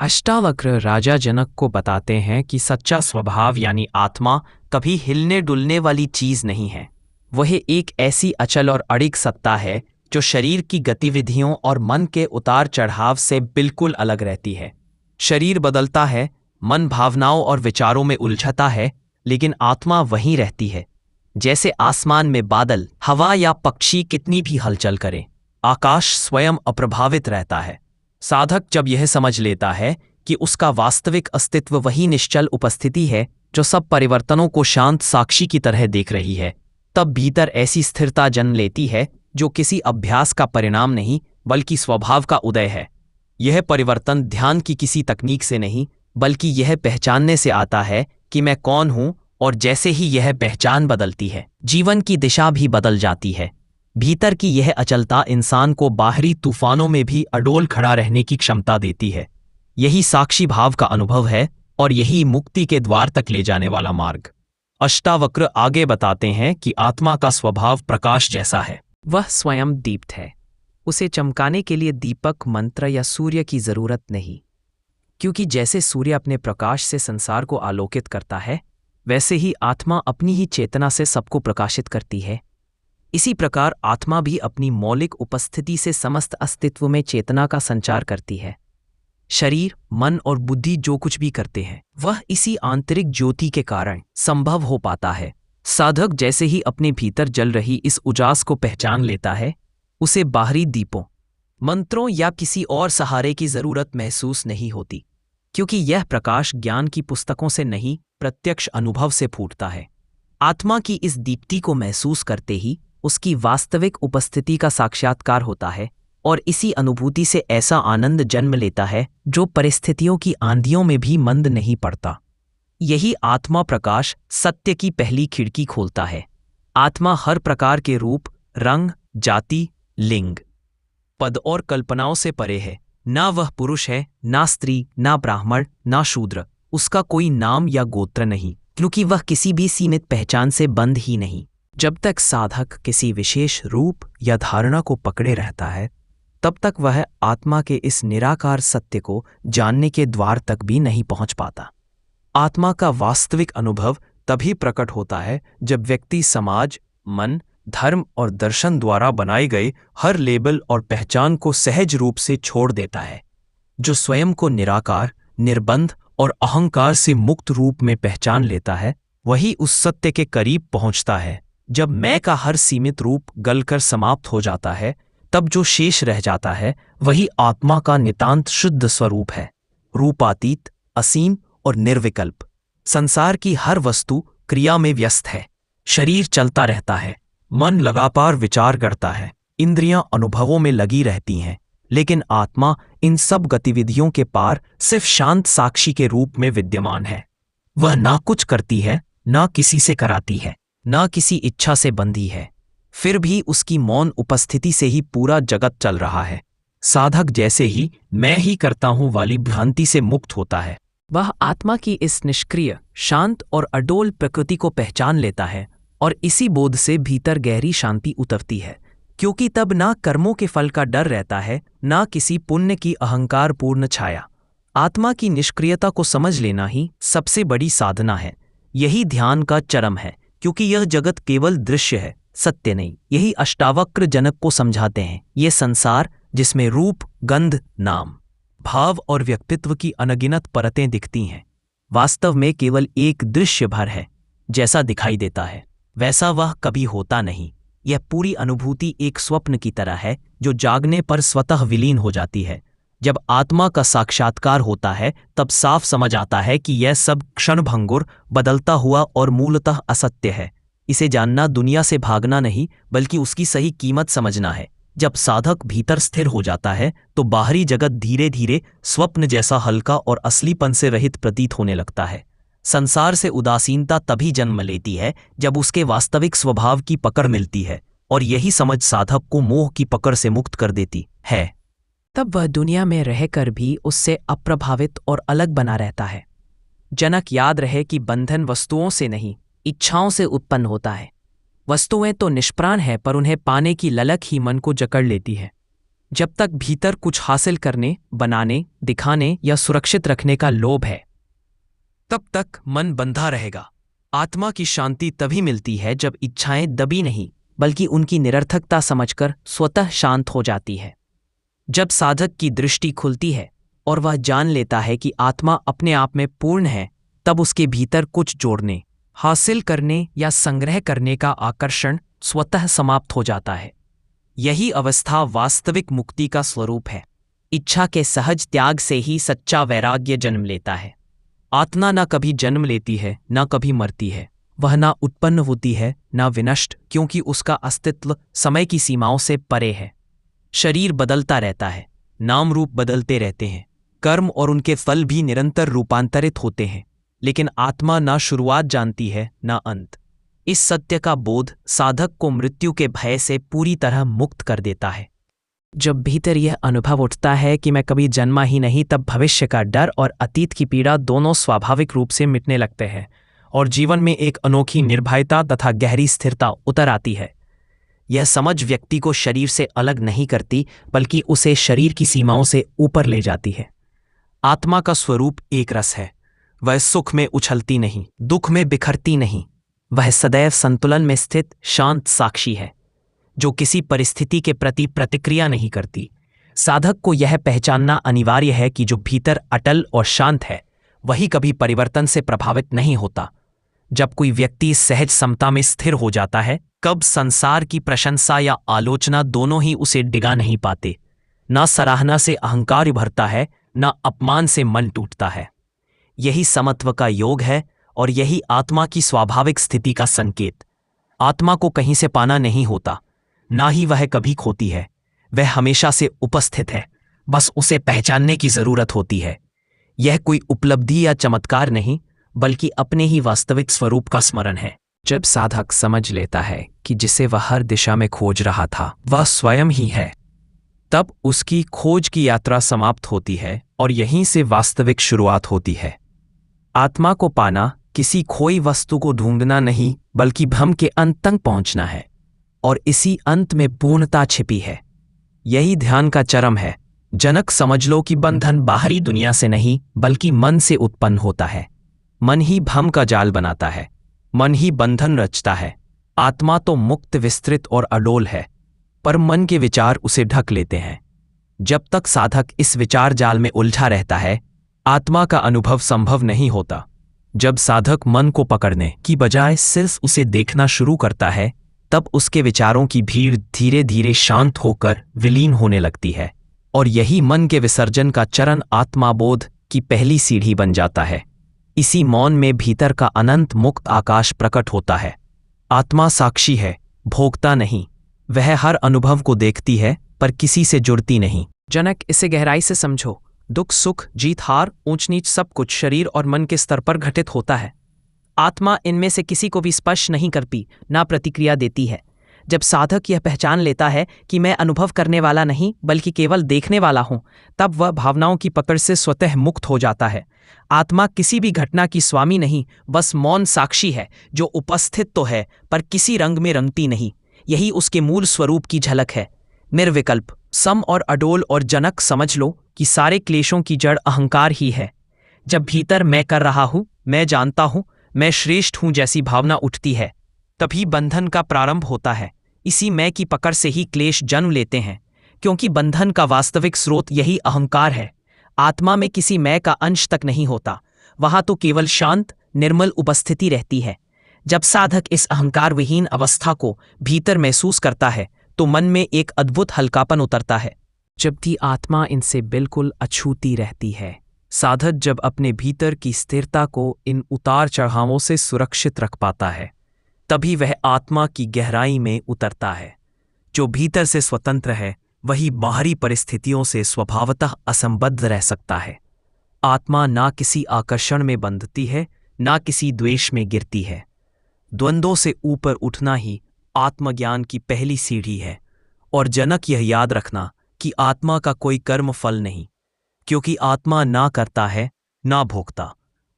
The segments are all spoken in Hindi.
अष्टावक्र राजा जनक को बताते हैं कि सच्चा स्वभाव यानी आत्मा कभी हिलने डुलने वाली चीज नहीं है। वह एक ऐसी अचल और अड़िग सत्ता है जो शरीर की गतिविधियों और मन के उतार चढ़ाव से बिल्कुल अलग रहती है। शरीर बदलता है, मन भावनाओं और विचारों में उलझता है, लेकिन आत्मा वहीं रहती है। जैसे आसमान में बादल, हवा या पक्षी कितनी भी हलचल करे, आकाश स्वयं अप्रभावित रहता है। साधक जब यह समझ लेता है कि उसका वास्तविक अस्तित्व वही निश्चल उपस्थिति है जो सब परिवर्तनों को शांत साक्षी की तरह देख रही है, तब भीतर ऐसी स्थिरता जन्म लेती है जो किसी अभ्यास का परिणाम नहीं बल्कि स्वभाव का उदय है। यह परिवर्तन ध्यान की किसी तकनीक से नहीं बल्कि यह पहचानने से आता है कि मैं कौन हूं, और जैसे ही यह पहचान बदलती है, जीवन की दिशा भी बदल जाती है। भीतर की यह अचलता इंसान को बाहरी तूफानों में भी अडोल खड़ा रहने की क्षमता देती है। यही साक्षी भाव का अनुभव है और यही मुक्ति के द्वार तक ले जाने वाला मार्ग। अष्टावक्र आगे बताते हैं कि आत्मा का स्वभाव प्रकाश जैसा है। वह स्वयं दीप्त है। उसे चमकाने के लिए दीपक, मंत्र या सूर्य की जरूरत नहीं, क्योंकि जैसे सूर्य अपने प्रकाश से संसार को आलोकित करता है, वैसे ही आत्मा अपनी ही चेतना से सबको प्रकाशित करती है। इसी प्रकार आत्मा भी अपनी मौलिक उपस्थिति से समस्त अस्तित्व में चेतना का संचार करती है। शरीर, मन और बुद्धि जो कुछ भी करते हैं, वह इसी आंतरिक ज्योति के कारण संभव हो पाता है। साधक जैसे ही अपने भीतर जल रही इस उजास को पहचान लेता है, उसे बाहरी दीपों, मंत्रों या किसी और सहारे की जरूरत महसूस नहीं होती, क्योंकि यह प्रकाश ज्ञान की पुस्तकों से नहीं, प्रत्यक्ष अनुभव से फूटता है। आत्मा की इस दीप्ति को महसूस करते ही उसकी वास्तविक उपस्थिति का साक्षात्कार होता है, और इसी अनुभूति से ऐसा आनंद जन्म लेता है जो परिस्थितियों की आंधियों में भी मंद नहीं पड़ता। यही आत्मा प्रकाश सत्य की पहली खिड़की खोलता है। आत्मा हर प्रकार के रूप, रंग, जाति, लिंग, पद और कल्पनाओं से परे है। ना वह पुरुष है, ना स्त्री, ना ब्राह्मण, ना शूद्र। उसका कोई नाम या गोत्र नहीं, क्योंकि वह किसी भी सीमित पहचान से बंद ही नहीं। जब तक साधक किसी विशेष रूप या धारणा को पकड़े रहता है, तब तक वह आत्मा के इस निराकार सत्य को जानने के द्वार तक भी नहीं पहुंच पाता। आत्मा का वास्तविक अनुभव तभी प्रकट होता है जब व्यक्ति समाज, मन, धर्म और दर्शन द्वारा बनाए गए हर लेबल और पहचान को सहज रूप से छोड़ देता है। जो स्वयं को निराकार, निर्बंध और अहंकार से मुक्त रूप में पहचान लेता है, वही उस सत्य के करीब पहुंचता है। जब मैं का हर सीमित रूप गलकर समाप्त हो जाता है, तब जो शेष रह जाता है वही आत्मा का नितांत शुद्ध स्वरूप है, रूपातीत, असीम और निर्विकल्प। संसार की हर वस्तु क्रिया में व्यस्त है। शरीर चलता रहता है, मन लगातार विचार करता है, इंद्रियां अनुभवों में लगी रहती हैं, लेकिन आत्मा इन सब गतिविधियों के पार सिर्फ शांत साक्षी के रूप में विद्यमान है। वह ना कुछ करती है, ना किसी से कराती है, ना किसी इच्छा से बंधी है, फिर भी उसकी मौन उपस्थिति से ही पूरा जगत चल रहा है। साधक जैसे ही मैं ही करता हूं वाली भ्रांति से मुक्त होता है, वह आत्मा की इस निष्क्रिय, शांत और अडोल प्रकृति को पहचान लेता है, और इसी बोध से भीतर गहरी शांति उतरती है, क्योंकि तब ना कर्मों के फल का डर रहता है, ना किसी पुण्य की अहंकार पूर्ण छाया। आत्मा की निष्क्रियता को समझ लेना ही सबसे बड़ी साधना है। यही ध्यान का चरम है, क्योंकि यह जगत केवल दृश्य है, सत्य नहीं। यही अष्टावक्र जनक को समझाते हैं। ये संसार जिसमें रूप, गंध, नाम, भाव और व्यक्तित्व की अनगिनत परतें दिखती हैं, वास्तव में केवल एक दृश्य भर है। जैसा दिखाई देता है वैसा वह कभी होता नहीं। यह पूरी अनुभूति एक स्वप्न की तरह है जो जागने पर स्वतः विलीन हो जाती है। जब आत्मा का साक्षात्कार होता है, तब साफ समझ आता है कि यह सब क्षणभंगुर, बदलता हुआ और मूलतः असत्य है। इसे जानना दुनिया से भागना नहीं बल्कि उसकी सही कीमत समझना है। जब साधक भीतर स्थिर हो जाता है तो बाहरी जगत धीरे धीरे स्वप्न जैसा हल्का और असलीपन से रहित प्रतीत होने लगता है। संसार से उदासीनता तभी जन्म लेती है जब उसके वास्तविक स्वभाव की पकड़ मिलती है, और यही समझ साधक को मोह की पकड़ से मुक्त कर देती है। तब वह दुनिया में रहकर भी उससे अप्रभावित और अलग बना रहता है। जनक, याद रहे कि बंधन वस्तुओं से नहीं, इच्छाओं से उत्पन्न होता है। वस्तुएं तो निष्प्राण है, पर उन्हें पाने की ललक ही मन को जकड़ लेती है। जब तक भीतर कुछ हासिल करने, बनाने, दिखाने या सुरक्षित रखने का लोभ है, तब तक मन बंधा रहेगा। आत्मा की शांति तभी मिलती है जब इच्छाएं दबी नहीं, बल्कि उनकी निरर्थकता समझकर स्वतः शांत हो जाती है। जब साधक की दृष्टि खुलती है और वह जान लेता है कि आत्मा अपने आप में पूर्ण है, तब उसके भीतर कुछ जोड़ने, हासिल करने या संग्रह करने का आकर्षण स्वतः समाप्त हो जाता है। यही अवस्था वास्तविक मुक्ति का स्वरूप है। इच्छा के सहज त्याग से ही सच्चा वैराग्य जन्म लेता है। आत्मा न कभी जन्म लेती है, न कभी मरती है। वह ना उत्पन्न होती है, न विनष्ट, क्योंकि उसका अस्तित्व समय की सीमाओं से परे है। शरीर बदलता रहता है, नाम रूप बदलते रहते हैं, कर्म और उनके फल भी निरंतर रूपांतरित होते हैं, लेकिन आत्मा ना शुरुआत जानती है, ना अंत। इस सत्य का बोध साधक को मृत्यु के भय से पूरी तरह मुक्त कर देता है। जब भीतर यह अनुभव उठता है कि मैं कभी जन्मा ही नहीं, तब भविष्य का डर और अतीत की पीड़ा दोनों स्वाभाविक रूप से मिटने लगते हैं और जीवन में एक अनोखी निर्भयता तथा गहरी स्थिरता उतर आती है। यह समझ व्यक्ति को शरीर से अलग नहीं करती, बल्कि उसे शरीर की सीमाओं से ऊपर ले जाती है। आत्मा का स्वरूप एक रस है। वह सुख में उछलती नहीं, दुख में बिखरती नहीं। वह सदैव संतुलन में स्थित शांत साक्षी है, जो किसी परिस्थिति के प्रति प्रतिक्रिया नहीं करती। साधक को यह पहचानना अनिवार्य है कि जो भीतर अटल और शांत है, वही कभी परिवर्तन से प्रभावित नहीं होता। जब कोई व्यक्ति सहज समता में स्थिर हो जाता है, कब संसार की प्रशंसा या आलोचना दोनों ही उसे डिगा नहीं पाते। न सराहना से अहंकार उभरता है, न अपमान से मन टूटता है। यही समत्व का योग है और यही आत्मा की स्वाभाविक स्थिति का संकेत। आत्मा को कहीं से पाना नहीं होता, ना ही वह कभी खोती है। वह हमेशा से उपस्थित है, बस उसे पहचानने की जरूरत होती है। यह कोई उपलब्धि या चमत्कार नहीं, बल्कि अपने ही वास्तविक स्वरूप का स्मरण है। जब साधक समझ लेता है कि जिसे वह हर दिशा में खोज रहा था वह स्वयं ही है, तब उसकी खोज की यात्रा समाप्त होती है और यहीं से वास्तविक शुरुआत होती है। आत्मा को पाना किसी खोई वस्तु को ढूंढना नहीं, बल्कि भ्रम के अंत तक पहुंचना है, और इसी अंत में पूर्णता छिपी है। यही ध्यान का चरम है। जनक, समझ लो कि बंधन बाहरी दुनिया से नहीं, बल्कि मन से उत्पन्न होता है। मन ही भ्रम का जाल बनाता है, मन ही बंधन रचता है। आत्मा तो मुक्त, विस्तृत और अडोल है, पर मन के विचार उसे ढक लेते हैं। जब तक साधक इस विचार जाल में उलझा रहता है, आत्मा का अनुभव संभव नहीं होता। जब साधक मन को पकड़ने की बजाय सिर्फ उसे देखना शुरू करता है, तब उसके विचारों की भीड़ धीरे धीरे शांत होकर विलीन होने लगती है, और यही मन के विसर्जन का चरण आत्माबोध की पहली सीढ़ी बन जाता है। इसी मौन में भीतर का अनंत मुक्त आकाश प्रकट होता है। आत्मा साक्षी है, भोगता नहीं। वह हर अनुभव को देखती है, पर किसी से जुड़ती नहीं। जनक, इसे गहराई से समझो। दुख, सुख, जीत, हार, ऊंच नीच सब कुछ शरीर और मन के स्तर पर घटित होता है। आत्मा इनमें से किसी को भी स्पर्श नहीं करती, ना प्रतिक्रिया देती है। जब साधक यह पहचान लेता है कि मैं अनुभव करने वाला नहीं, बल्कि केवल देखने वाला हूं, तब वह भावनाओं की पकड़ से स्वतः मुक्त हो जाता है। आत्मा किसी भी घटना की स्वामी नहीं, बस मौन साक्षी है, जो उपस्थित तो है पर किसी रंग में रंगती नहीं। यही उसके मूल स्वरूप की झलक है, निर्विकल्प, सम और अडोल। और जनक, समझ लो कि सारे क्लेशों की जड़ अहंकार ही है। जब भीतर मैं कर रहा हूं, मैं जानता हूं, मैं श्रेष्ठ हूं जैसी भावना उठती है, तभी बंधन का प्रारंभ होता है। इसी मैं की पकड़ से ही क्लेश जन्म लेते हैं, क्योंकि बंधन का वास्तविक स्रोत यही अहंकार है। आत्मा में किसी मैं का अंश तक नहीं होता, वहां तो केवल शांत निर्मल उपस्थिति रहती है। जब साधक इस अहंकार विहीन अवस्था को भीतर महसूस करता है, तो मन में एक अद्भुत हल्कापन उतरता है, जबकि आत्मा इनसे बिल्कुल अछूती रहती है। साधक जब अपने भीतर की स्थिरता को इन उतार चढ़ावों से सुरक्षित रख पाता है, तभी वह आत्मा की गहराई में उतरता है। जो भीतर से स्वतंत्र है, वही बाहरी परिस्थितियों से स्वभावतः असंबद्ध रह सकता है। आत्मा ना किसी आकर्षण में बंधती है, ना किसी द्वेष में गिरती है। द्वंद्वों से ऊपर उठना ही आत्मज्ञान की पहली सीढ़ी है। और जनक, यह याद रखना कि आत्मा का कोई कर्म फल नहीं, क्योंकि आत्मा ना करता है, ना भोगता।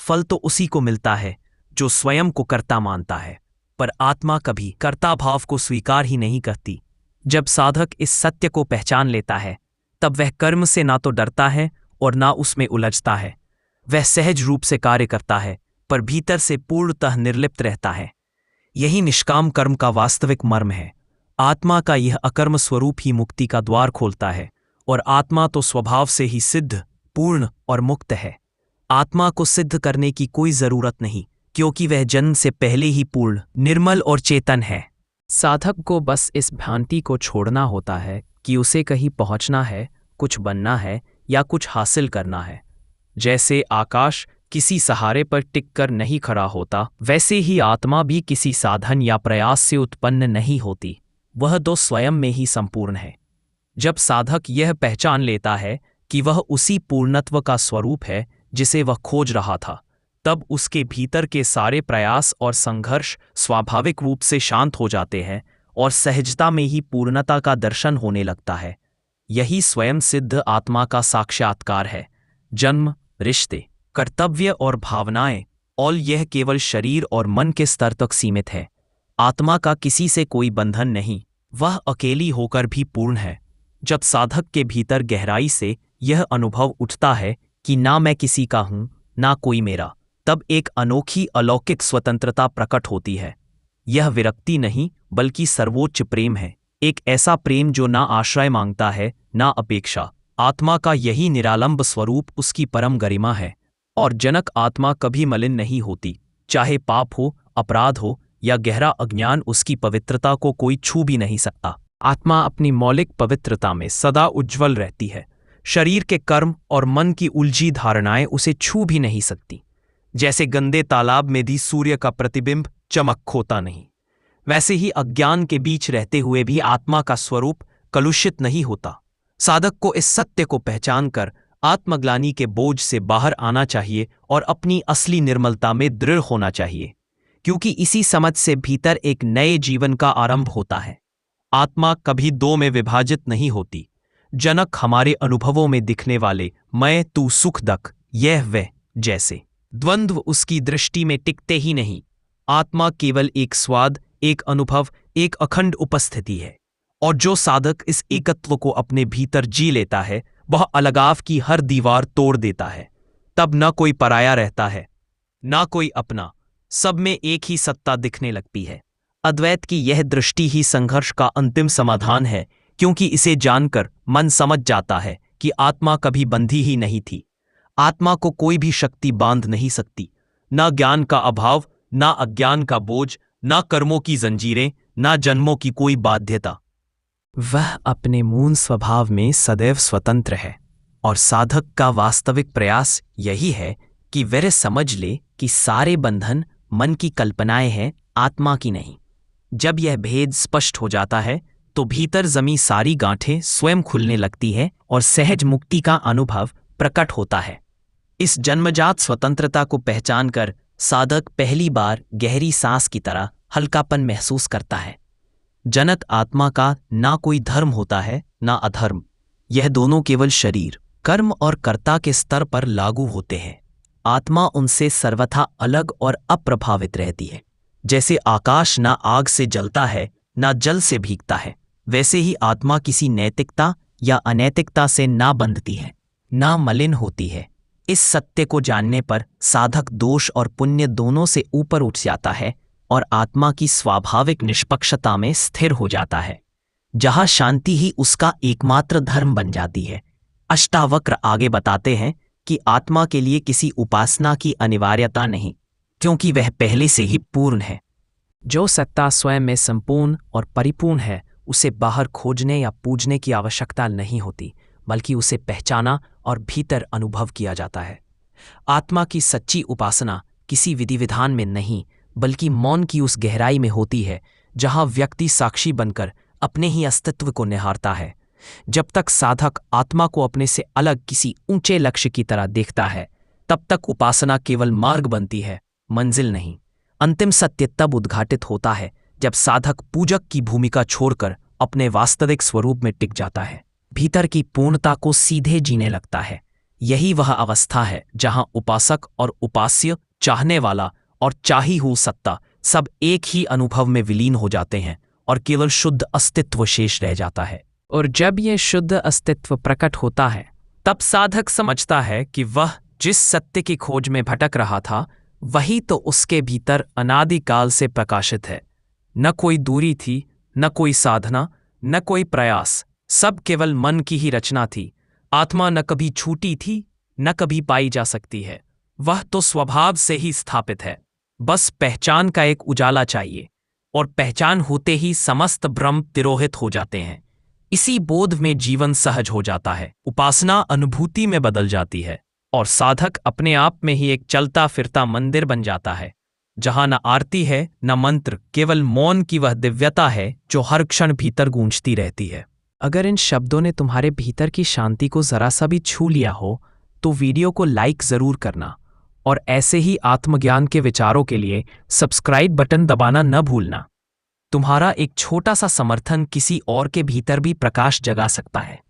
फल तो उसी को मिलता है जो स्वयं को कर्ता मानता है, पर आत्मा कभी कर्ता भाव को स्वीकार ही नहीं करती। जब साधक इस सत्य को पहचान लेता है, तब वह कर्म से ना तो डरता है और ना उसमें उलझता है। वह सहज रूप से कार्य करता है, पर भीतर से पूर्णतः निर्लिप्त रहता है। यही निष्काम कर्म का वास्तविक मर्म है। आत्मा का यह अकर्म स्वरूप ही मुक्ति का द्वार खोलता है, और आत्मा तो स्वभाव से ही सिद्ध, पूर्ण और मुक्त है। आत्मा को सिद्ध करने की कोई जरूरत नहीं, क्योंकि वह जन्म से पहले ही पूर्ण, निर्मल और चेतन है। साधक को बस इस भ्रांति को छोड़ना होता है कि उसे कहीं पहुंचना है, कुछ बनना है या कुछ हासिल करना है। जैसे आकाश किसी सहारे पर टिककर नहीं खड़ा होता, वैसे ही आत्मा भी किसी साधन या प्रयास से उत्पन्न नहीं होती। वह तो स्वयं में ही संपूर्ण है। जब साधक यह पहचान लेता है कि वह उसी पूर्णत्व का स्वरूप है जिसे वह खोज रहा था, तब उसके भीतर के सारे प्रयास और संघर्ष स्वाभाविक रूप से शांत हो जाते हैं और सहजता में ही पूर्णता का दर्शन होने लगता है। यही स्वयं सिद्ध आत्मा का साक्षात्कार है। जन्म, रिश्ते, कर्तव्य और भावनाएं, और यह केवल शरीर और मन के स्तर तक सीमित है। आत्मा का किसी से कोई बंधन नहीं, वह अकेली होकर भी पूर्ण है। जब साधक के भीतर गहराई से यह अनुभव उठता है कि ना मैं किसी का हूं, ना कोई मेरा, तब एक अनोखी अलौकिक स्वतंत्रता प्रकट होती है। यह विरक्ति नहीं, बल्कि सर्वोच्च प्रेम है। एक ऐसा प्रेम जो ना आश्रय मांगता है, ना अपेक्षा। आत्मा का यही निरालंब स्वरूप उसकी परम गरिमा है। और जनक आत्मा कभी मलिन नहीं होती। चाहे पाप हो, अपराध हो या गहरा अज्ञान, उसकी पवित्रता को कोई छू भी नहीं सकता। आत्मा अपनी मौलिक पवित्रता में सदा उज्ज्वल रहती है। शरीर के कर्म और मन की उलझी धारणाएं उसे छू भी नहीं सकती। जैसे गंदे तालाब में भी सूर्य का प्रतिबिंब चमक खोता नहीं, वैसे ही अज्ञान के बीच रहते हुए भी आत्मा का स्वरूप कलुषित नहीं होता। साधक को इस सत्य को पहचानकर आत्मग्लानि के बोझ से बाहर आना चाहिए और अपनी असली निर्मलता में दृढ़ होना चाहिए, क्योंकि इसी समझ से भीतर एक नए जीवन का आरंभ होता है। आत्मा कभी दो में विभाजित नहीं होती। जनक हमारे अनुभवों में दिखने वाले मैं, तू, सुख, दुख, यह वह जैसे द्वंद्व उसकी दृष्टि में टिकते ही नहीं। आत्मा केवल एक स्वाद, एक अनुभव, एक अखंड उपस्थिति है। और जो साधक इस एकत्व को अपने भीतर जी लेता है, वह अलगाव की हर दीवार तोड़ देता है। तब न कोई पराया रहता है, ना कोई अपना, सब में एक ही सत्ता दिखने लगती है। अद्वैत की यह दृष्टि ही संघर्ष का अंतिम समाधान है, क्योंकि इसे जानकर मन समझ जाता है कि आत्मा कभी बंधी ही नहीं थी। आत्मा को कोई भी शक्ति बांध नहीं सकती। ना ज्ञान का अभाव, ना अज्ञान का बोझ, ना कर्मों की जंजीरें, ना जन्मों की कोई बाध्यता। वह अपने मूल स्वभाव में सदैव स्वतंत्र है। और साधक का वास्तविक प्रयास यही है कि वह समझ ले कि सारे बंधन मन की कल्पनाएं हैं, आत्मा की नहीं। जब यह भेद स्पष्ट हो जाता है, तो भीतर जमी सारी गांठें स्वयं खुलने लगती है और सहज मुक्ति का अनुभव प्रकट होता है। इस जन्मजात स्वतंत्रता को पहचानकर साधक पहली बार गहरी सांस की तरह हल्कापन महसूस करता है। जनक आत्मा का ना कोई धर्म होता है, ना अधर्म। यह दोनों केवल शरीर, कर्म और कर्ता के स्तर पर लागू होते हैं। आत्मा उनसे सर्वथा अलग और अप्रभावित रहती है। जैसे आकाश ना आग से जलता है, ना जल से भीगता है, वैसे ही आत्मा किसी नैतिकता या अनैतिकता से ना बंधती है, ना मलिन होती है। इस सत्य को जानने पर साधक दोष और पुण्य दोनों से ऊपर उठ जाता है और आत्मा की स्वाभाविक निष्पक्षता में स्थिर हो जाता है, जहां शांति ही उसका एकमात्र धर्म बन जाती है। अष्टावक्र आगे बताते हैं कि आत्मा के लिए किसी उपासना की अनिवार्यता नहीं, क्योंकि वह पहले से ही पूर्ण है। जो सत्ता स्वयं में संपूर्ण और परिपूर्ण है, उसे बाहर खोजने या पूजने की आवश्यकता नहीं होती, बल्कि उसे पहचाना और भीतर अनुभव किया जाता है। आत्मा की सच्ची उपासना किसी विधि विधान में नहीं, बल्कि मौन की उस गहराई में होती है, जहां व्यक्ति साक्षी बनकर अपने ही अस्तित्व को निहारता है। जब तक साधक आत्मा को अपने से अलग किसी ऊंचे लक्ष्य की तरह देखता है, तब तक उपासना केवल मार्ग बनती है, मंजिल नहीं। अंतिम सत्य तब उद्घाटित होता है जब साधक पूजक की भूमिका छोड़कर अपने वास्तविक स्वरूप में टिक जाता है, भीतर की पूर्णता को सीधे जीने लगता है। यही वह अवस्था है जहां उपासक और उपास्य, चाहने वाला और चाही हुई सत्ता सब एक ही अनुभव में विलीन हो जाते हैं और केवल शुद्ध अस्तित्व शेष रह जाता है। और जब यह शुद्ध अस्तित्व प्रकट होता है तब साधक समझता है कि वह जिस सत्य की खोज में भटक रहा था वही तो उसके भीतर अनादिकाल से प्रकाशित है। न कोई दूरी थी, न कोई साधना, न कोई प्रयास, सब केवल मन की ही रचना थी। आत्मा न कभी छूटी थी, न कभी पाई जा सकती है। वह तो स्वभाव से ही स्थापित है। बस पहचान का एक उजाला चाहिए, और पहचान होते ही समस्त भ्रम तिरोहित हो जाते हैं। इसी बोध में जीवन सहज हो जाता है, उपासना अनुभूति में बदल जाती है, और साधक अपने आप में ही एक चलता फिरता मंदिर बन जाता है, जहां न आरती है न मंत्र, केवल मौन की वह दिव्यता है जो हर क्षण भीतर गूंजती रहती है। अगर इन शब्दों ने तुम्हारे भीतर की शांति को जरा सा भी छू लिया हो तो वीडियो को लाइक जरूर करना, और ऐसे ही आत्मज्ञान के विचारों के लिए सब्सक्राइब बटन दबाना न भूलना। तुम्हारा एक छोटा सा समर्थन किसी और के भीतर भी प्रकाश जगा सकता है।